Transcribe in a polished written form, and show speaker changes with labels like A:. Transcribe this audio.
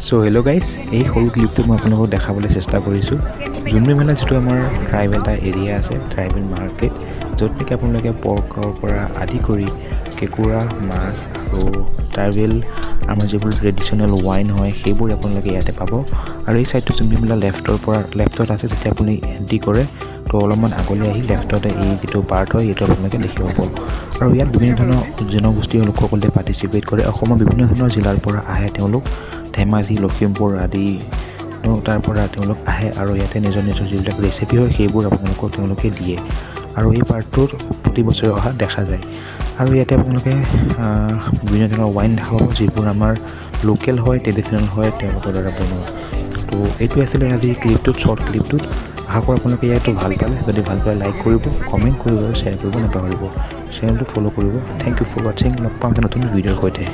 A: So hello' guys, এই সৰু ক্লিপটো মই আপোনালোকক দেখাবলৈ চেষ্টা কৰিছোঁ। জোনবিল মেলা যিটো আমাৰ ট্ৰাইবেল এটা এৰিয়া আছে, ট্ৰাইবেল মাৰ্কেট, য'ত নেকি আপোনালোকে পৰ্কৰ পৰা আদি কৰি কেঁকুৰা, মাছ আৰু ট্ৰাইবেল আমাৰ যিবোৰ ট্ৰেডিশ্যনেল ৱাইন হয় সেইবোৰ আপোনালোকে ইয়াতে পাব। আৰু এই ছাইডটো জোনবিল মেলা লেফ্টত আছে। যেতিয়া আপুনি এণ্ট্ৰি কৰে তো অলপমান আগলৈ আহি লেফ্টতে এই যিটো পাৰ্ট হয় এইটো আপোনালোকে দেখিব পাব। আৰু ইয়াত বিভিন্ন ধৰণৰ জনগোষ্ঠীয় লোকসকলে পাৰ্টিচিপেট কৰে। অসমৰ বিভিন্ন ধৰণৰ জিলাৰ পৰা আহে তেওঁলোক, ধেমাজি, লখিমপুৰ আদি তাৰ পৰা তেওঁলোক আহে আৰু ইয়াতে নিজৰ যিবিলাক ৰেচিপি হয় সেইবোৰ আপোনালোকক তেওঁলোকে দিয়ে। আৰু এই পাৰ্টটোত প্ৰতি বছৰে অহা দেখা যায়। আৰু ইয়াতে আপোনালোকে বিভিন্ন ধৰণৰ ৱাইন দেখা পাব, যিবোৰ আমাৰ লোকেল হয়, ট্ৰেডিশ্যনেল হয়, তেওঁলোকৰ দ্বাৰা বনোৱা। তো এইটো আছিলে আজিৰ ক্লিপটোত, শ্বৰ্ট ক্লিপটোত। আশা কৰোঁ আপোনালোকে ইয়াতো ভাল পালে। যদি ভাল পালে লাইক কৰিব, কমেণ্ট কৰিব আৰু শ্বেয়াৰ কৰিব নাপাহৰিব। চেনেলটো ফ'ল' কৰিব। থেংক ইউ ফৰ ৱাচিং। লগ পাম এটা নতুন ভিডিঅ'ৰ সৈতে।